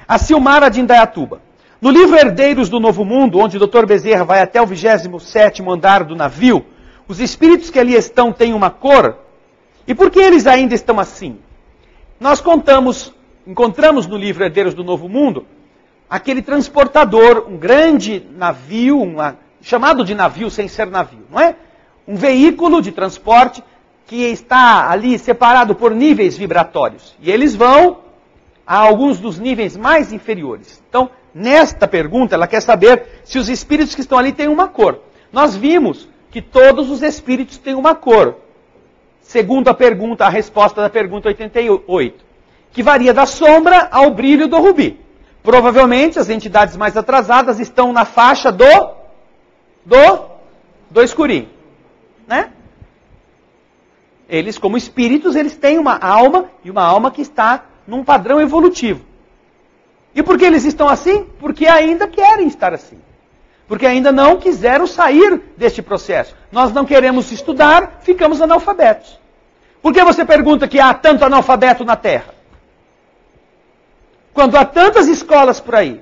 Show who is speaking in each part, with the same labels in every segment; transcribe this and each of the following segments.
Speaker 1: A Silmara de Indaiatuba. No livro Herdeiros do Novo Mundo, onde o Dr. Bezerra vai até o 27º andar do navio, os espíritos que ali estão têm uma cor. E por que eles ainda estão assim? Nós encontramos no livro Herdeiros do Novo Mundo, aquele transportador, um grande navio, chamado de navio sem ser navio, não é? Um veículo de transporte que está ali separado por níveis vibratórios. E eles vão a alguns dos níveis mais inferiores. Então, nesta pergunta, ela quer saber se os espíritos que estão ali têm uma cor. Nós vimos que todos os espíritos têm uma cor. Segundo a resposta da pergunta 88. Que varia da sombra ao brilho do rubi. Provavelmente, as entidades mais atrasadas estão na faixa do escurinho. Né? Eles, como espíritos, eles têm uma alma, e uma alma que está num padrão evolutivo. E por que eles estão assim? Porque ainda querem estar assim. Porque ainda não quiseram sair deste processo. Nós não queremos estudar, ficamos analfabetos. Por que você pergunta que há tanto analfabeto na Terra? Quando há tantas escolas por aí,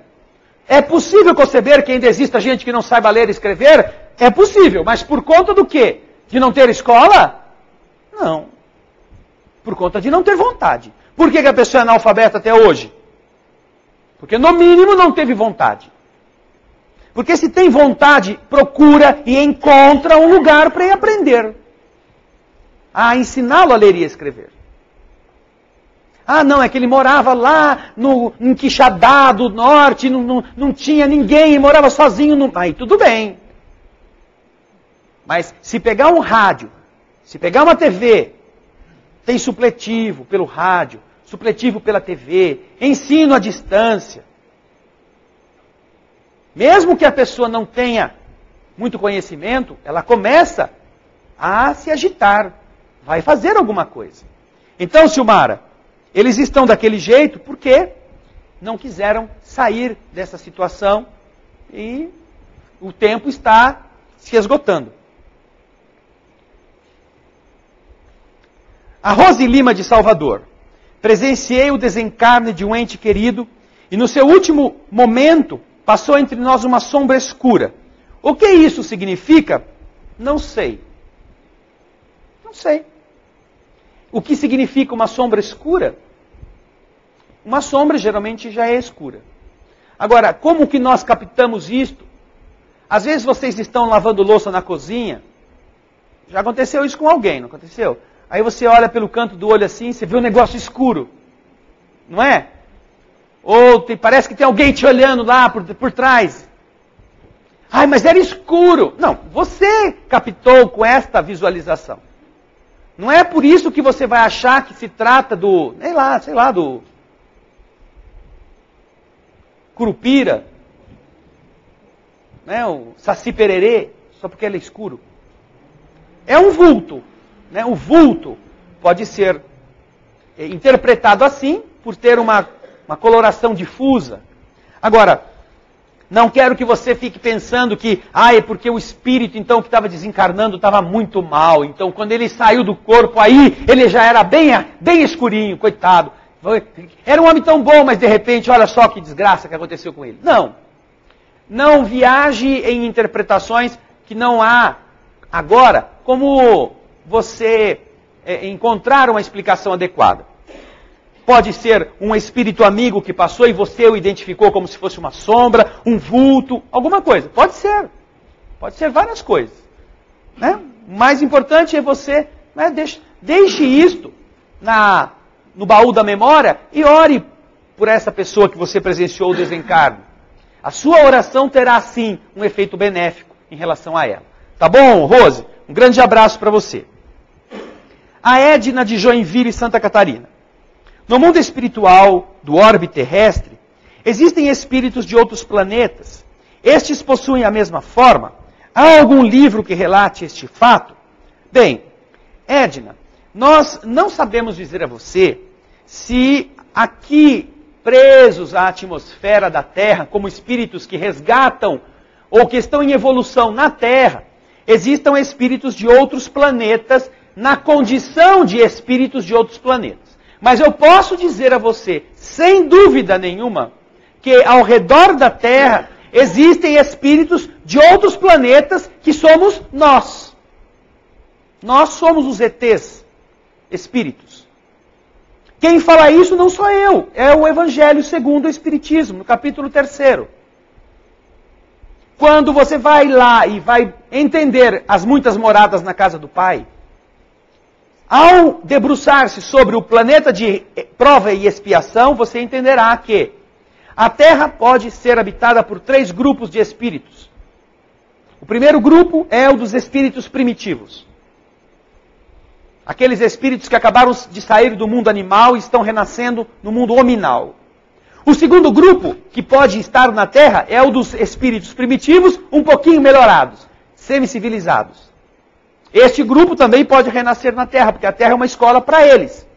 Speaker 1: é possível conceber que ainda exista gente que não saiba ler e escrever? É possível, mas por conta do quê? De não ter escola? Não. Por conta de não ter vontade. Por que a pessoa é analfabeta até hoje? Porque no mínimo não teve vontade. Porque se tem vontade, procura e encontra um lugar para ir aprender. A ensiná-lo a ler e a escrever. Ah, não, é que ele morava lá em Quixadá do Norte, não tinha ninguém, morava sozinho. Aí tudo bem. Mas se pegar um rádio, se pegar uma TV, tem supletivo pelo rádio, supletivo pela TV, ensino à distância. Mesmo que a pessoa não tenha muito conhecimento, ela começa a se agitar, vai fazer alguma coisa. Então, Silmara, eles estão daquele jeito porque não quiseram sair dessa situação e o tempo está se esgotando. A Rose Lima de Salvador. Presenciei o desencarne de um ente querido e no seu último momento passou entre nós uma sombra escura. O que isso significa? Não sei. Não sei. O que significa uma sombra escura? Uma sombra geralmente já é escura. Agora, como que nós captamos isto? Às vezes vocês estão lavando louça na cozinha. Já aconteceu isso com alguém, não aconteceu? Aí você olha pelo canto do olho assim, você vê um negócio escuro. Não é? Ou parece que tem alguém te olhando lá por trás. Ai, mas era escuro. Não, você captou com esta visualização. Não é por isso que você vai achar que se trata do, sei lá, do curupira, né, o saci pererê, só porque ele é escuro. É um vulto. Né? O vulto pode ser interpretado assim, por ter uma coloração difusa. Agora, não quero que você fique pensando que, é porque o espírito então que estava desencarnando estava muito mal. Então quando ele saiu do corpo aí, ele já era bem escurinho, coitado. Era um homem tão bom, mas de repente, olha só que desgraça que aconteceu com ele. Não. Não viaje em interpretações que não há agora como você encontrar uma explicação adequada. Pode ser um espírito amigo que passou e você o identificou como se fosse uma sombra, um vulto, alguma coisa. Pode ser. Pode ser várias coisas. Né? O mais importante é você, né, deixe isto no baú da memória e ore por essa pessoa que você presenciou o desencarne. A sua oração terá, sim, um efeito benéfico em relação a ela. Tá bom, Rose? Um grande abraço para você. A Edna de Joinville, Santa Catarina. No mundo espiritual do orbe terrestre, existem espíritos de outros planetas. Estes possuem a mesma forma? Há algum livro que relate este fato? Bem, Edna, nós não sabemos dizer a você se aqui, presos à atmosfera da Terra, como espíritos que resgatam ou que estão em evolução na Terra, existam espíritos de outros planetas na condição de espíritos de outros planetas. Mas eu posso dizer a você, sem dúvida nenhuma, que ao redor da Terra existem espíritos de outros planetas que somos nós. Nós somos os ETs, espíritos. Quem fala isso não sou eu, é o Evangelho segundo o Espiritismo, no capítulo 3. Quando você vai lá e vai entender as muitas moradas na casa do Pai, ao debruçar-se sobre o planeta de prova e expiação, você entenderá que a Terra pode ser habitada por 3 grupos de espíritos. O primeiro grupo é o dos espíritos primitivos. Aqueles espíritos que acabaram de sair do mundo animal e estão renascendo no mundo hominal. O segundo grupo que pode estar na Terra é o dos espíritos primitivos, um pouquinho melhorados, semi-civilizados. Este grupo também pode renascer na Terra, porque a Terra é uma escola para eles.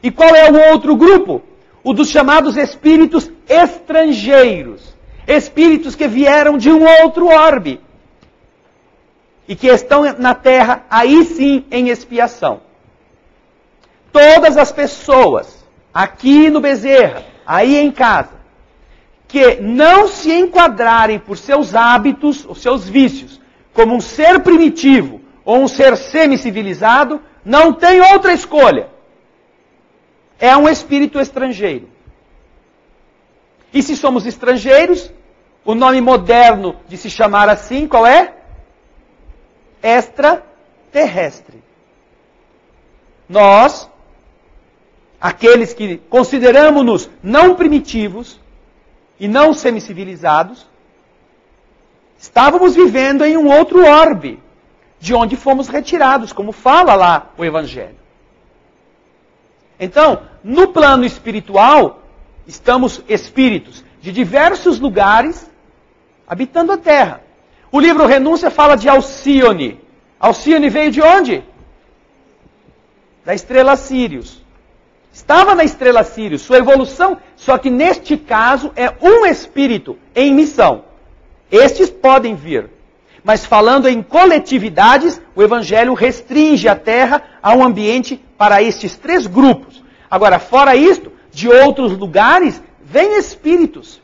Speaker 1: E qual é o outro grupo? O dos chamados espíritos estrangeiros. Espíritos que vieram de um outro orbe. E que estão na Terra, aí sim, em expiação. Todas as pessoas, aqui no Bezerra, aí em casa, que não se enquadrarem por seus hábitos, os seus vícios, como um ser primitivo ou um ser semi-civilizado, não tem outra escolha. É um espírito estrangeiro. E se somos estrangeiros, o nome moderno de se chamar assim, qual é? Extraterrestre. Nós, aqueles que consideramos-nos não primitivos e não semicivilizados, estávamos vivendo em um outro orbe, de onde fomos retirados, como fala lá o Evangelho. Então, no plano espiritual, estamos espíritos de diversos lugares habitando a Terra. O livro Renúncia fala de Alcíone. Alcíone veio de onde? Da estrela Sírius. Estava na estrela Sírius, sua evolução, só que neste caso é um espírito em missão. Estes podem vir. Mas falando em coletividades, o Evangelho restringe a Terra a um ambiente para estes 3 grupos. Agora, fora isto, de outros lugares, vêm espíritos.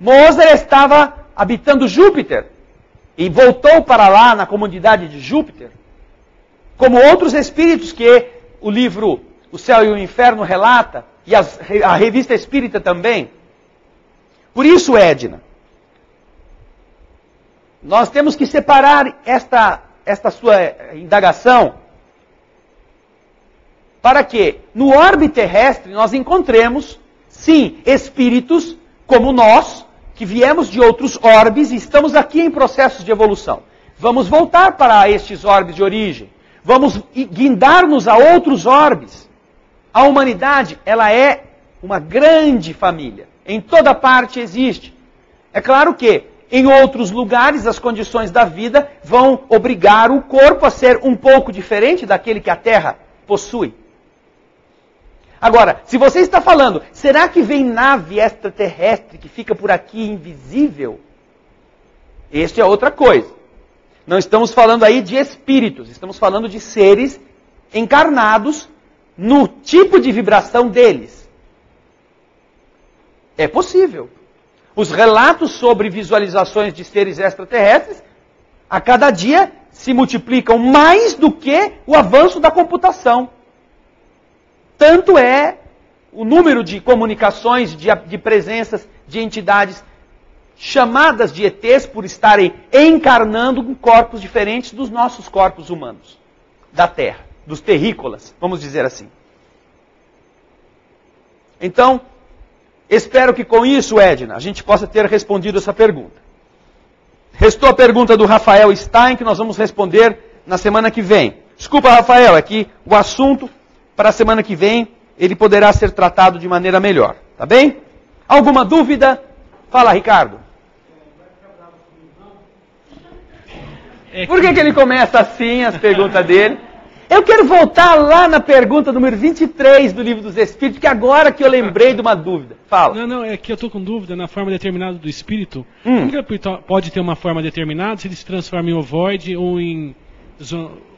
Speaker 1: Mozart estava habitando Júpiter e voltou para lá na comunidade de Júpiter. Como outros espíritos que o livro O Céu e o Inferno relata, e a revista Espírita também. Por isso, Edna, nós temos que separar esta sua indagação para que no orbe terrestre nós encontremos, sim, espíritos como nós, que viemos de outros orbes e estamos aqui em processos de evolução. Vamos voltar para estes orbes de origem. Vamos guindar-nos a outros orbes. A humanidade, ela é uma grande família. Em toda parte existe. É claro que em outros lugares, as condições da vida vão obrigar o corpo a ser um pouco diferente daquele que a Terra possui. Agora, se você está falando, será que vem nave extraterrestre que fica por aqui invisível? Este é outra coisa. Não estamos falando aí de espíritos, estamos falando de seres encarnados no tipo de vibração deles. É possível. Os relatos sobre visualizações de seres extraterrestres, a cada dia, se multiplicam mais do que o avanço da computação. Tanto é o número de comunicações, de presenças de entidades chamadas de ETs por estarem encarnando em corpos diferentes dos nossos corpos humanos, da Terra, dos terrícolas, vamos dizer assim. Então, espero que com isso, Edna, a gente possa ter respondido essa pergunta. Restou a pergunta do Rafael Stein, que nós vamos responder na semana que vem. Desculpa, Rafael, é que o assunto, para a semana que vem, ele poderá ser tratado de maneira melhor. Tá bem? Alguma dúvida? Fala, Ricardo. Por que ele começa assim, as perguntas dele? Eu quero voltar lá na pergunta número 23 do Livro dos Espíritos, que agora que eu lembrei de uma dúvida. Fala.
Speaker 2: Não, é que eu estou com dúvida na forma determinada do espírito. Como que ele pode ter uma forma determinada se ele se transforma em ovoide ou em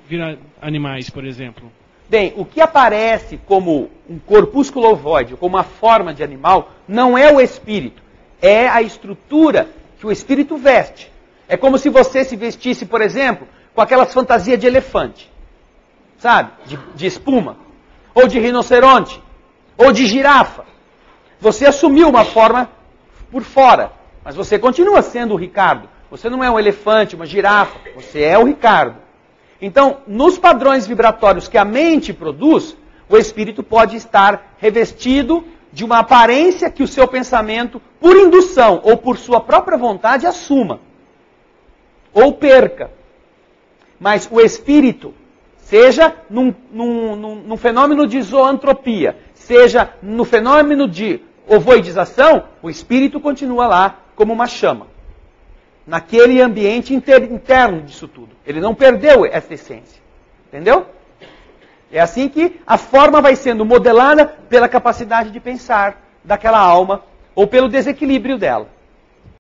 Speaker 2: virar animais, por exemplo?
Speaker 1: Bem, o que aparece como um corpúsculo ovoide, como uma forma de animal, não é o espírito. é a estrutura que o espírito veste. É como se você se vestisse, por exemplo, com aquelas fantasias de elefante. Sabe? De espuma. Ou de rinoceronte. Ou de girafa. Você assumiu uma forma por fora. Mas você continua sendo o Ricardo. Você não é um elefante, uma girafa. Você é o Ricardo. Então, nos padrões vibratórios que a mente produz, o espírito pode estar revestido de uma aparência que o seu pensamento, por indução ou por sua própria vontade, assuma. Ou perca. Mas o espírito, seja num fenômeno de zoantropia, seja no fenômeno de ovoidização, o espírito continua lá como uma chama. Naquele ambiente interno disso tudo. Ele não perdeu essa essência. Entendeu? É assim que a forma vai sendo modelada pela capacidade de pensar daquela alma ou pelo desequilíbrio dela.